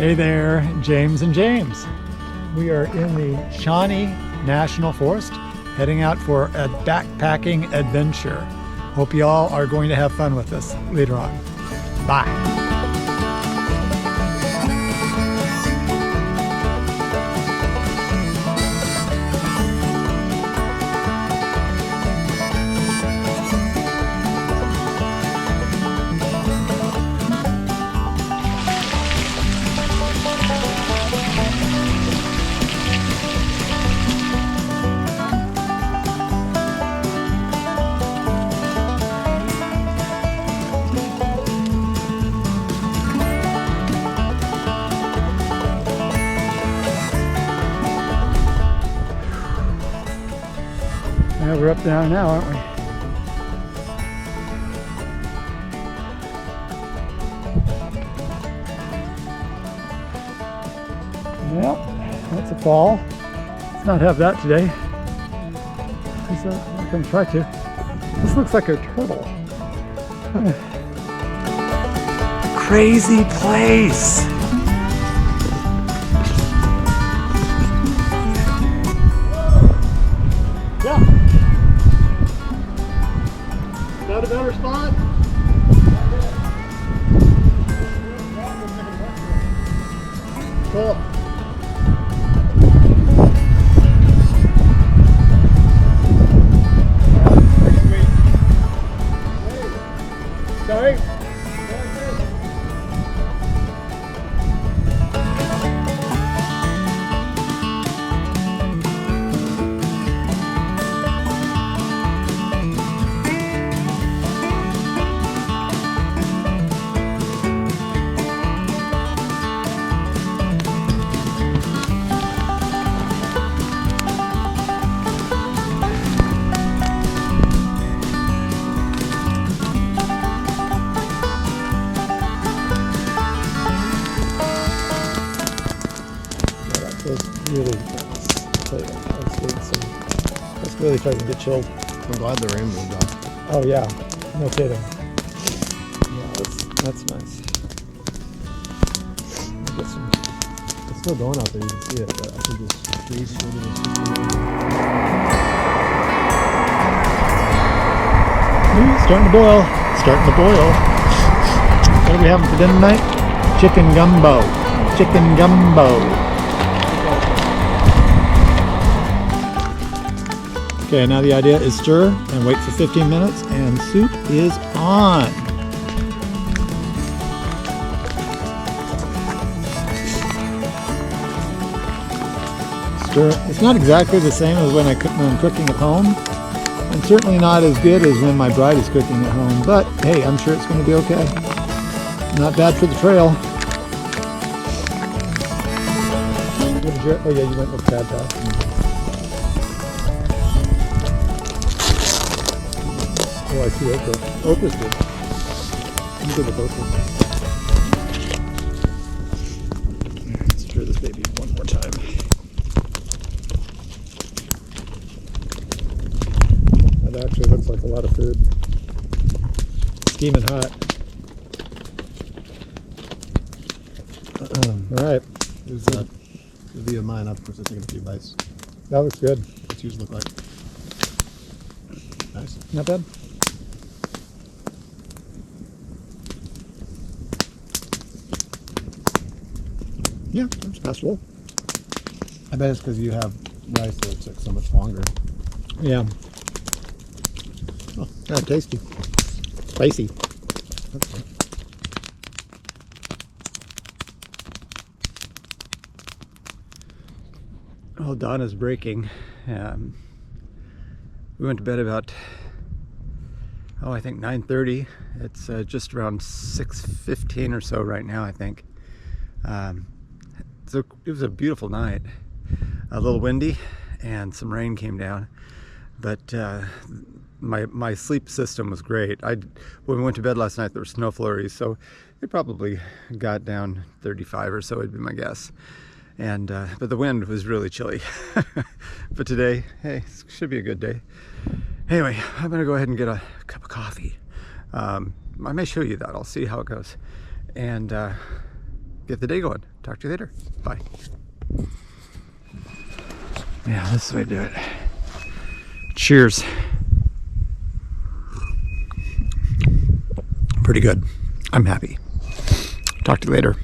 Hey there, James and James. We are in the Shawnee National Forest, heading out for a backpacking adventure. Hope y'all are going to have fun with us later on. Bye. Yeah, we're up down now, aren't we? Yep, that's a fall. Let's not have that today. I'm going to try to. This looks like a turtle. Crazy place! Yeah. Is that a better spot? Cool. Sorry? Really that's really starting to get chilled. I'm glad the rain moved off. Oh yeah, no kidding. Yeah, that's nice. Get some. It's still going out there, you can see it, but I think this tree's shooting us. Starting to boil. Starting to boil. What are we having for dinner tonight? Chicken gumbo. Chicken gumbo. Okay, now the idea is stir and wait for 15 minutes and soup is on. Stir. It's not exactly the same as when I'm cooking at home, and certainly not as good as when my bride is cooking at home, but hey, I'm sure it's going to be okay. Not bad for the trail. Oh yeah, you went with Bad Path. Oh, I see okra. Okra's good. I'm good with okra. Let's stir this baby one more time. That actually looks like a lot of food. Steaming hot. Alright. There's the view of mine, of course, I taking a few bites. That looks good. What's yours look like? Nice. Not bad. Yeah, it's passable. I bet it's because you have rice that took so much longer. Yeah. Oh, kind of tasty. Spicy. That's fine. Well, dawn is breaking. We went to bed about, I think 9:30. It's just around 6:15 or so right now, I think. So it was a beautiful night. A little windy and some rain came down, but my sleep system was great. When we went to bed last night, there were snow flurries, so it probably got down 35 or so, would be my guess. And but the wind was really chilly. But today, hey, it should be a good day. Anyway, I'm gonna go ahead and get a cup of coffee. I may show you that. I'll see how it goes, and get the day going. Talk to you later. Bye. Yeah, this is the way to do it. Cheers. Pretty good. I'm happy. Talk to you later.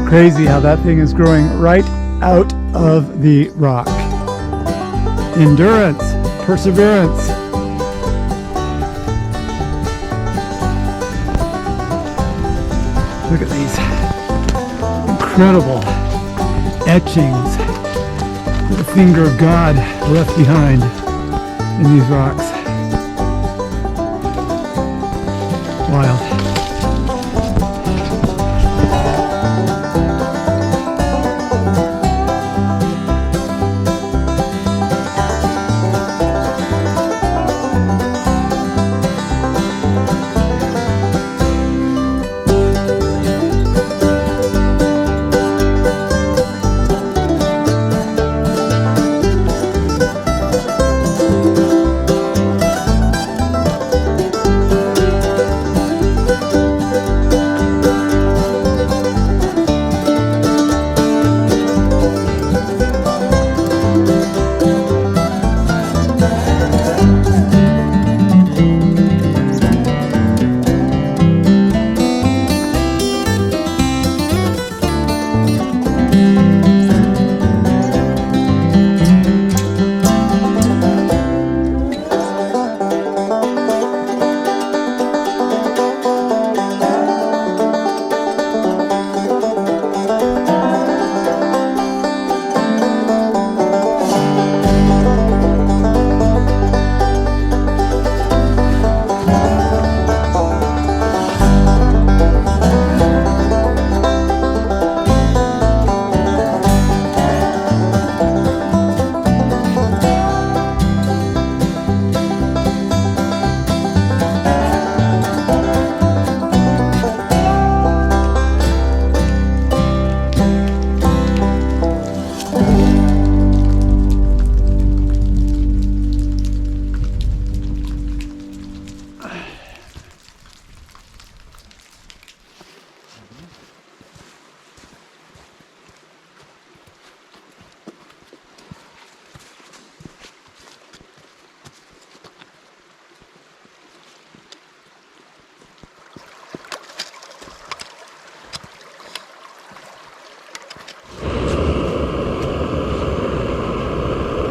Crazy how that thing is growing right out of the rock. Endurance, perseverance. Look at these incredible etchings that the finger of God left behind in these rocks. Wild.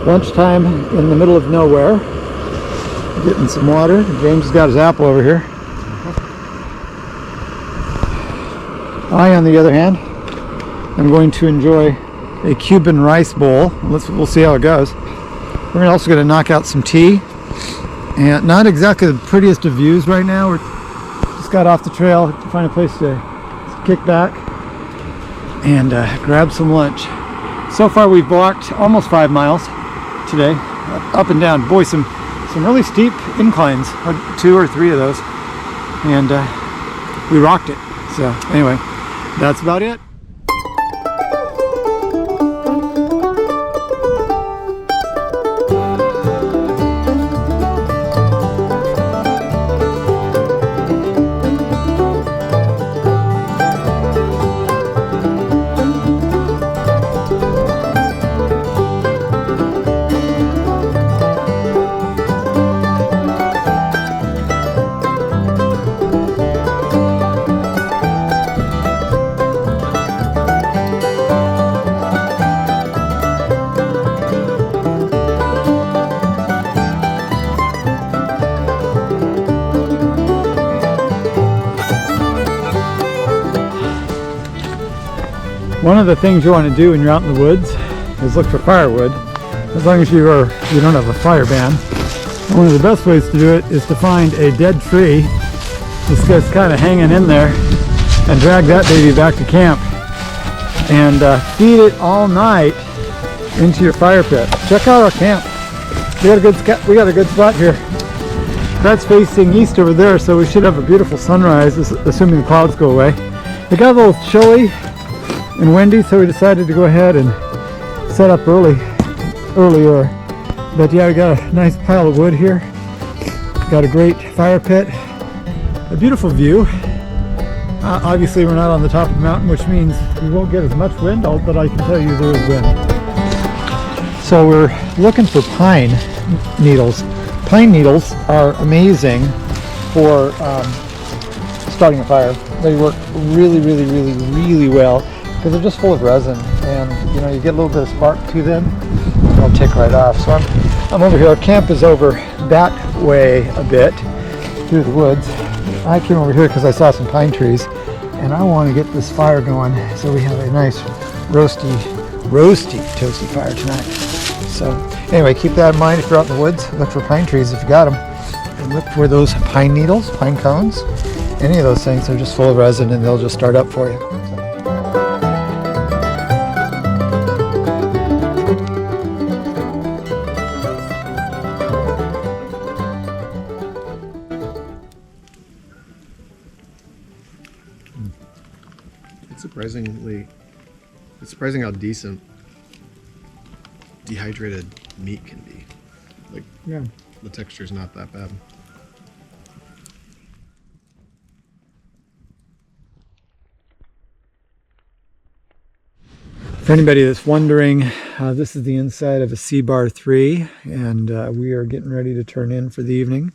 Lunchtime in the middle of nowhere, getting some water. James has got his apple over here. I, on the other hand, am going to enjoy a Cuban rice bowl. We'll see how it goes. We're also going to knock out some tea. And not exactly the prettiest of views right now. We just got off the trail to find a place to kick back and grab some lunch. So far we've walked almost 5 miles today, up and down. Boy, some really steep inclines, 2 or 3 of those, and we rocked it. So anyway, that's about it. One of the things you want to do when you're out in the woods is look for firewood, as long as you don't have a fire ban. One of the best ways to do it is to find a dead tree. This guy's kind of hanging in there, and drag that baby back to camp and feed it all night into your fire pit. Check out our camp. We got a good spot here. That's facing east over there, so we should have a beautiful sunrise, assuming the clouds go away. It got a little chilly and windy, so we decided to go ahead and set up earlier. But yeah, we got a nice pile of wood here. Got a great fire pit. A beautiful view. Obviously we're not on the top of the mountain, which means we won't get as much wind, but I can tell you there is wind. So we're looking for pine needles. Pine needles are amazing for starting a fire. They work really, really, really, really well because they're just full of resin, and you know, you get a little bit of spark to them, and they'll take right off. So I'm over here. Our camp is over that way a bit through the woods. I came over here because I saw some pine trees, and I want to get this fire going so we have a nice roasty, toasty fire tonight. So anyway, keep that in mind if you're out in the woods. Look for pine trees if you got them, and look for those pine needles, pine cones, any of those things. They're just full of resin, and they'll just start up for you. It's surprising how decent dehydrated meat can be. Like, Yeah. the texture's not that bad. For anybody that's wondering, this is the inside of a C-Bar 3, and we are getting ready to turn in for the evening.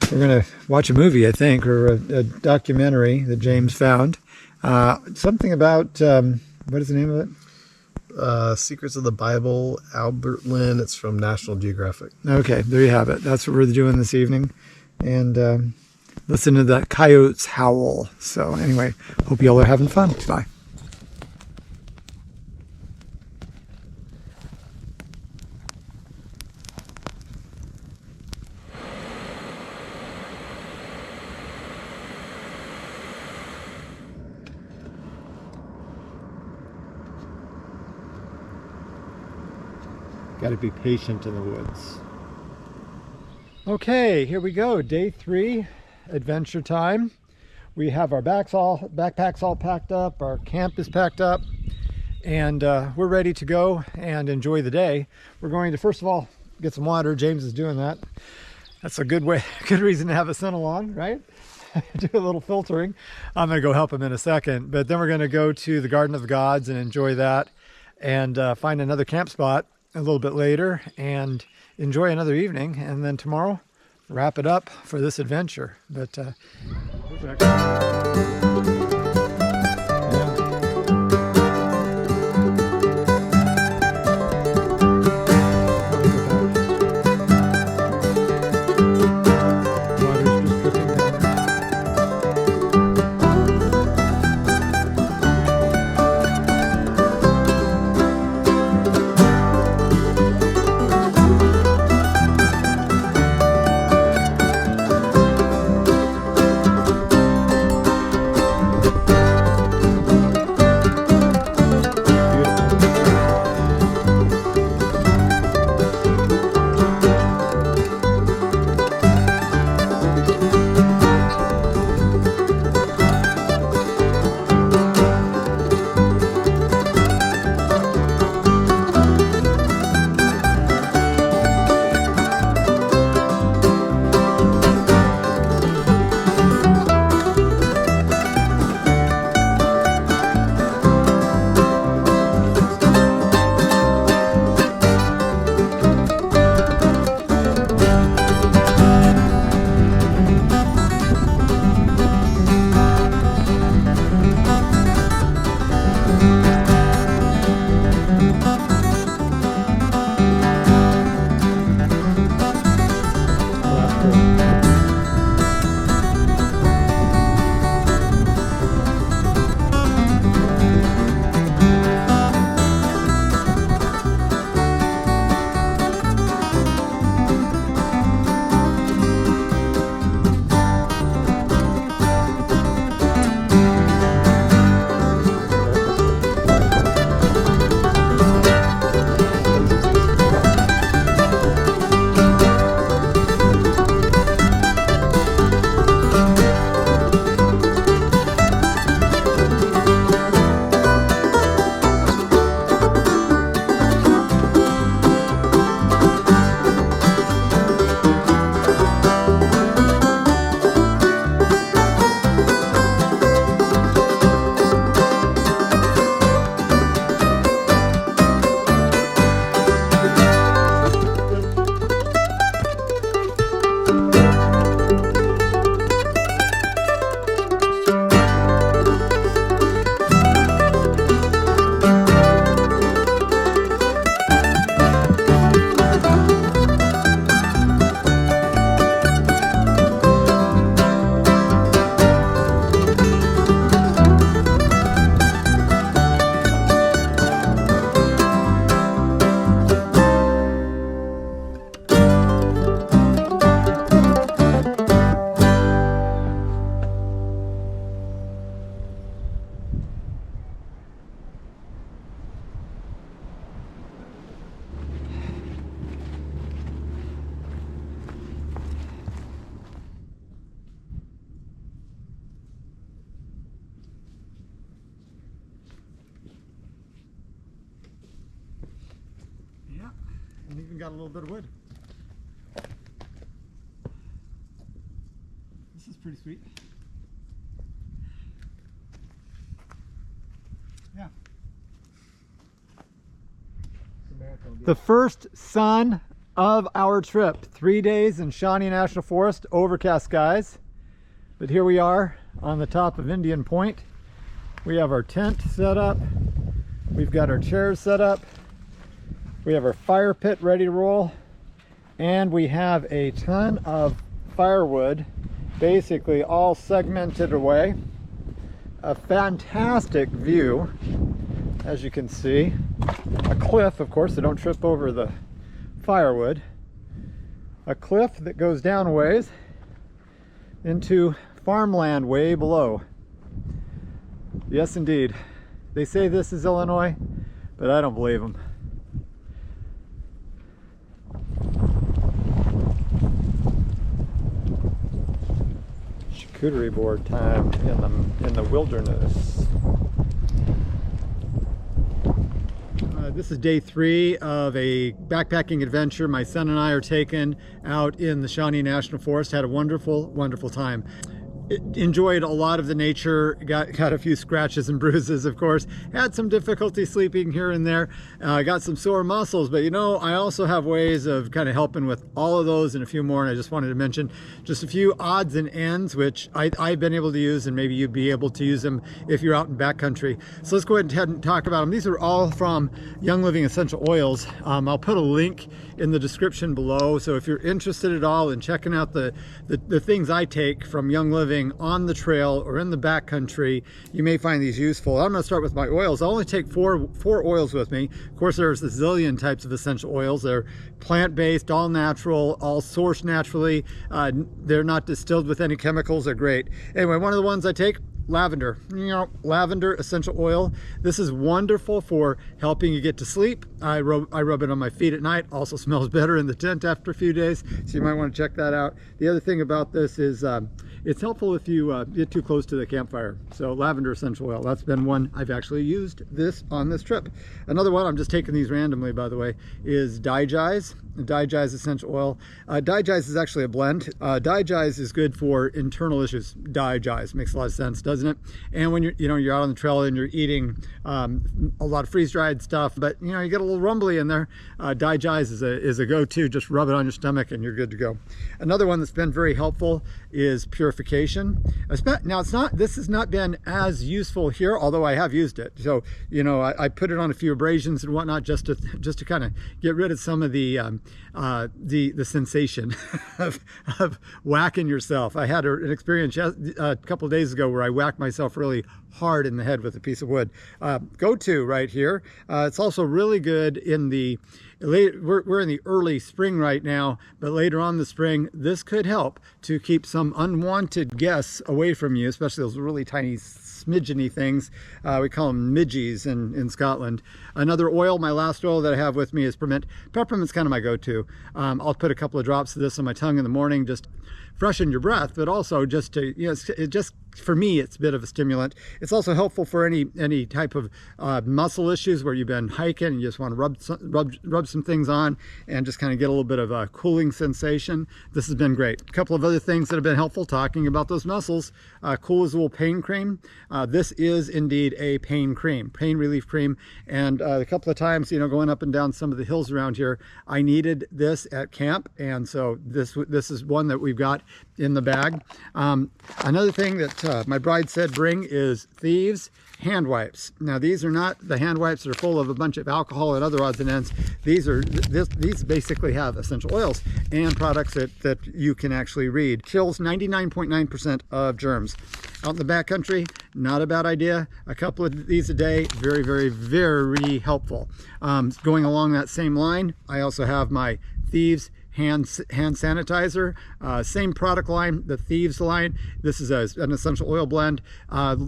We're going to watch a movie, I think, or a documentary that James found. Something about, what is the name of it? Secrets of the Bible, Albert Lynn. It's from National Geographic. Okay, there you have it. That's what we're doing this evening. And listen to the coyotes howl. So anyway, hope y'all are having fun. Bye. Got to be patient in the woods. Okay, here we go. Day 3, adventure time. We have our backpacks all packed up. Our camp is packed up, and we're ready to go and enjoy the day. We're going to, first of all, get some water. James is doing that. That's a good reason to have a son along, right? Do a little filtering. I'm going to go help him in a second, but then we're going to go to the Garden of the Gods and enjoy that, and find another camp spot a little bit later and enjoy another evening, and then tomorrow wrap it up for this adventure. But got a little bit of wood. This is pretty sweet. Yeah. The first sun of our trip. 3 days in Shawnee National Forest, overcast skies. But here we are on the top of Indian Point. We have our tent set up. We've got our chairs set up. We have our fire pit ready to roll. And we have a ton of firewood, basically all segmented away. A fantastic view, as you can see. A cliff, of course, so don't trip over the firewood. A cliff that goes down a ways into farmland way below. Yes, indeed. They say this is Illinois, but I don't believe them. Charcuterie board time in the wilderness. This is day 3 of a backpacking adventure my son and I are taking out in the Shawnee National Forest. Had a wonderful, wonderful time. Enjoyed a lot of the nature, got a few scratches and bruises, of course. Had some difficulty sleeping here and there. Got some sore muscles, but you know, I also have ways of kind of helping with all of those and a few more, and I just wanted to mention just a few odds and ends which I've been able to use, and maybe you'd be able to use them if you're out in backcountry. So let's go ahead and talk about them. These are all from Young Living Essential Oils. I'll put a link in the description below, so if you're interested at all in checking out the things I take from Young Living on the trail or in the backcountry, you may find these useful. I'm going to start with my oils. I only take four oils with me. Of course, there's a zillion types of essential oils. They're plant-based, all natural, all sourced naturally. They're not distilled with any chemicals. They're great. Anyway, one of the ones I take, lavender. You know, lavender essential oil. This is wonderful for helping you get to sleep. I rub it on my feet at night. Also smells better in the tent after a few days, so you might want to check that out. The other thing about this is it's helpful if you get too close to the campfire. So lavender essential oil, that's been one I've actually used on this trip. Another one, I'm just taking these randomly by the way, is Digize. Digize essential oil. Digize is actually a blend. Digize is good for internal issues. Digize makes a lot of sense, doesn't it? And when you're out on the trail and you're eating a lot of freeze-dried stuff, but you get a little rumbly in there, Digize is a go-to. Just rub it on your stomach and you're good to go. Another one that's been very helpful is purification. Now this has not been as useful here, although I have used it. So I put it on a few abrasions and whatnot just to kind of get rid of some of the sensation of whacking yourself. I had an experience a couple of days ago where I whacked myself really hard in the head with a piece of wood. Go-to right here. It's also really good in the we're in the early spring right now, but later on in the spring, this could help to keep some unwanted guests away from you, especially those really tiny smidgeny things. We call them midgies in Scotland. Another oil, my last oil that I have with me is Peppermint. Peppermint's kind of my go-to. I'll put a couple of drops of this on my tongue in the morning, just freshen your breath, but also just to, for me, it's a bit of a stimulant. It's also helpful for any type of muscle issues where you've been hiking and you just want to rub some things on and just kind of get a little bit of a cooling sensation. This has been great. A couple of other things that have been helpful, talking about those muscles. Cool as a little pain cream. This is indeed a pain cream, pain relief cream. And a couple of times, going up and down some of the hills around here, I needed this at camp. And so this is one that we've got in the bag. Another thing that my bride said bring is Thieves hand wipes. Now these are not the hand wipes that are full of a bunch of alcohol and other odds and ends. These basically have essential oils and products that you can actually read. Kills 99.9% of germs. Out in the backcountry, not a bad idea. A couple of these a day, very, very, very helpful. Going along that same line, I also have my Thieves hand sanitizer, same product line, the Thieves line. This is an essential oil blend.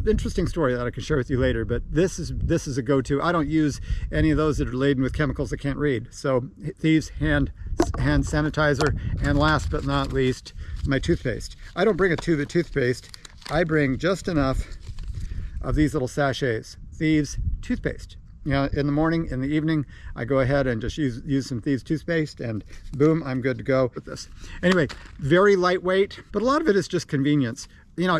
Interesting story that I can share with you later, but this is a go-to. I don't use any of those that are laden with chemicals I can't read. So Thieves hand sanitizer, and last but not least, my toothpaste. I don't bring a tube of toothpaste. I bring just enough of these little sachets. Thieves toothpaste. You know, in the morning, in the evening, I go ahead and just use some Thieves toothpaste, and boom, I'm good to go with this. Anyway, very lightweight, but a lot of it is just convenience. You know,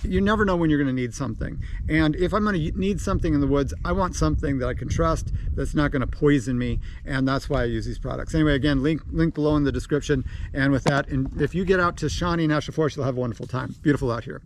you never know when you're going to need something. And if I'm going to need something in the woods, I want something that I can trust, that's not going to poison me, and that's why I use these products. Anyway, again, link below in the description. And with that, and if you get out to Shawnee National Forest, you'll have a wonderful time. Beautiful out here.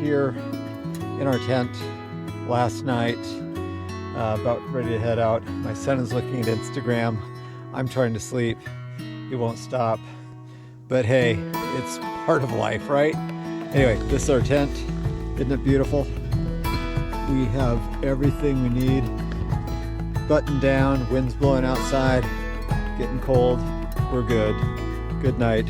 Here in our tent last night, about ready to head out. My son is looking at Instagram. I'm trying to sleep. He won't stop. But hey, it's part of life, right? Anyway, this is our tent. Isn't it beautiful? We have everything we need. Buttoned down, wind's blowing outside, getting cold. We're good. Good night.